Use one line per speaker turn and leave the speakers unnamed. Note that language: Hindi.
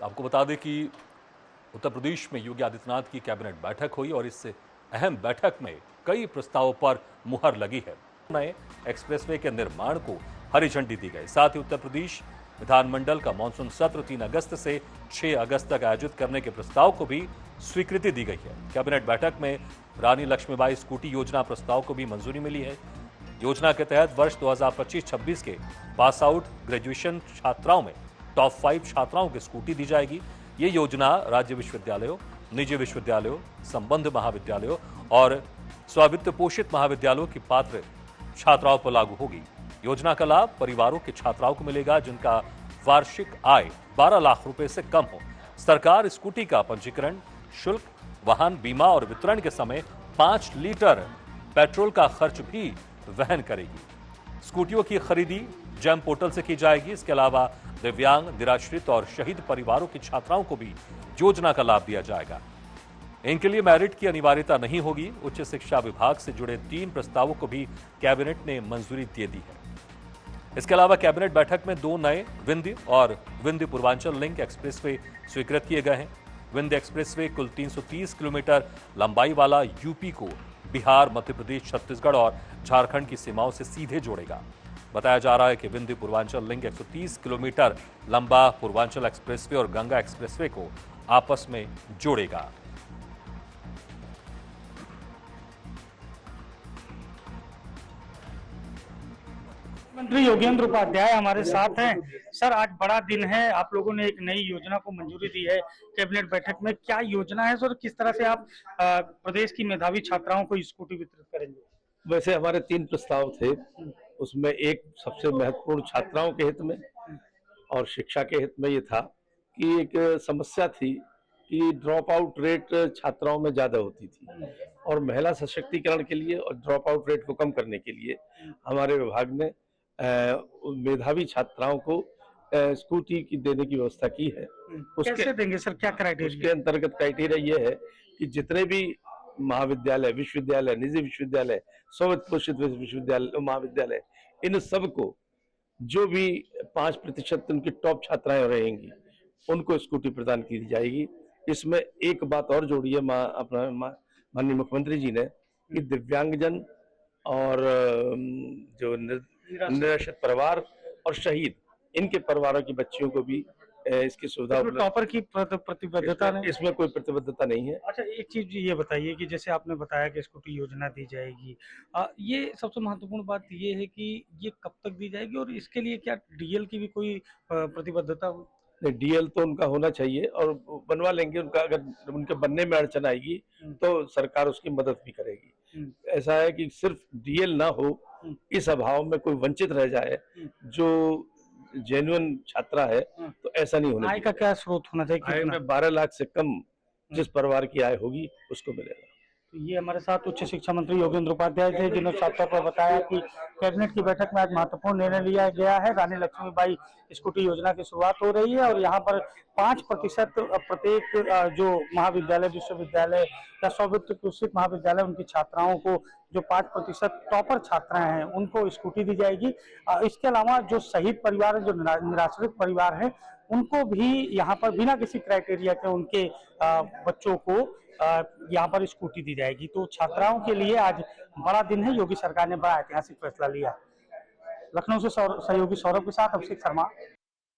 आपको बता दें कि उत्तर प्रदेश में योगी आदित्यनाथ की कैबिनेट बैठक हुई और इस अहम बैठक में कई प्रस्तावों पर मुहर लगी है। नए एक्सप्रेसवे के निर्माण को हरी झंडी दी गई। साथ ही उत्तर प्रदेश विधानमंडल का मानसून सत्र 3 अगस्त से 6 अगस्त तक आयोजित करने के प्रस्ताव को भी स्वीकृति दी गई है। कैबिनेट बैठक में रानी लक्ष्मीबाई स्कूटी योजना प्रस्ताव को भी मंजूरी मिली है। योजना के तहत वर्ष 2025-26 के पास आउट ग्रेजुएशन छात्राओं में टॉप 5 छात्राओं की स्कूटी दी जाएगी। ये योजना राज्य विश्वविद्यालयों, निजी विश्वविद्यालयों, संबद्ध महाविद्यालयों और स्वावित्त पोषित महाविद्यालयों की पात्र छात्राओं पर लागू होगी। योजना का लाभ परिवारों की छात्राओं को मिलेगा जिनका वार्षिक आय 12 लाख रुपए से कम हो। सरकार स्कूटी का पंजीकरण शुल्क, वाहन बीमा और वितरण के समय 5 लीटर पेट्रोल का खर्च भी वहन करेगी। स्कूटियों की खरीदी जेम पोर्टल से की जाएगी। इसके अलावा दिव्यांग, निराश्रित और शहीद परिवारों की छात्राओं को भी योजना का लाभ दिया जाएगा। इनके लिए मेरिट की अनिवार्यता नहीं होगी। उच्च शिक्षा विभाग से जुड़े 3 प्रस्तावों को भी कैबिनेट ने मंजूरी दे दी है। इसके अलावा कैबिनेट बैठक में 2 नए विंध्य और विंध्य पूर्वांचल लिंक एक्सप्रेसवे स्वीकृत किए गए हैं। विंध्य एक्सप्रेसवे कुल 330 किलोमीटर लंबाई वाला यूपी को बिहार, मध्य प्रदेश, छत्तीसगढ़ और झारखंड की सीमाओं से सीधे जोड़ेगा। बताया जा रहा है कि विंध्य पूर्वांचल लिंक 130 किलोमीटर लंबा पूर्वांचल एक्सप्रेसवे और गंगा एक्सप्रेसवे को आपस में जोड़ेगा।
मंत्री योगेंद्र उपाध्याय हमारे साथ हैं। सर, आज बड़ा दिन है, आप लोगों ने एक नई योजना को मंजूरी दी है कैबिनेट बैठक में। क्या योजना है सर, किस तरह से आप प्रदेश की मेधावी छात्राओं को स्कूटी वितरित करेंगे?
वैसे हमारे 3 प्रस्ताव थे, उसमें एक सबसे महत्वपूर्ण छात्राओं के हित में और शिक्षा के हित में ये था कि एक समस्या थी कि ड्रॉप आउट रेट छात्राओं में ज्यादा होती थी और महिला सशक्तिकरण के लिए और ड्रॉप आउट रेट को कम करने के लिए हमारे विभाग ने मेधावी छात्राओं को स्कूटी की देने की व्यवस्था की है।
कैसे देंगे सर, क्या क्राइटेरिया?
उसके अंतर्गत क्राइटेरिया ये है कि जितने भी महाविद्यालय, विश्वविद्यालय, निजी विश्वविद्यालय, स्वायत्त पोषित विश्वविद्यालय, महाविद्यालय, इन सबको जो भी 5% उनकी टॉप छात्राएं रहेंगी उनको स्कूटी प्रदान की जाएगी। इसमें एक बात और जोड़ी है माननीय मुख्यमंत्री जी ने कि दिव्यांगजन और जो निराश्रित परिवार और शहीद, इनके परिवारों की बच्चियों को भी इसकी सुविधा।
टॉपर की प्रतिबद्धता नहीं,
इसमें कोई प्रतिबद्धता नहीं है।
अच्छा, एक चीज ये बताइए कि जैसे आपने बताया कि स्कूटी योजना दी जाएगी, ये सबसे महत्वपूर्ण बात ये है कि ये कब तक दी जाएगी और इसके लिए क्या डीएल की भी कोई प्रतिबद्धता हो?
नहीं, डीएल तो उनका होना चाहिए और बनवा लेंगे। उनका अगर उनके बनने में अड़चन आएगी तो सरकार उसकी मदद भी करेगी। ऐसा है कि सिर्फ डीएल ना हो, इस अभाव में कोई वंचित रह जाए जो जेन्युइन छात्रा है, तो ऐसा नहीं होना चाहिए।
आय का क्या स्रोत होना चाहिए?
आय में 12 लाख से कम जिस परिवार की आय होगी उसको मिलेगा।
तो ये हमारे साथ उच्च शिक्षा मंत्री योगेंद्र उपाध्याय थे, जिन्होंने साफ तौर पर बताया कि कैबिनेट की बैठक में आज महत्वपूर्ण निर्णय लिया गया है। रानी लक्ष्मीबाई स्कूटी योजना की शुरुआत हो रही है और यहाँ पर 5% प्रत्येक जो महाविद्यालय, विश्वविद्यालय या स्वायत्त पोषित महाविद्यालय, उनकी छात्राओं को जो 5% टॉपर छात्राएं हैं उनको स्कूटी दी जाएगी। इसके अलावा जो शहीद परिवार है, जो निराश्रित परिवार है, उनको भी यहाँ पर बिना किसी क्राइटेरिया के उनके बच्चों को यहाँ पर स्कूटी दी जाएगी। तो छात्राओं के लिए आज बड़ा दिन है, योगी सरकार ने बड़ा ऐतिहासिक फैसला लिया। लखनऊ से सहयोगी सौरभ के साथ अभिषेक शर्मा।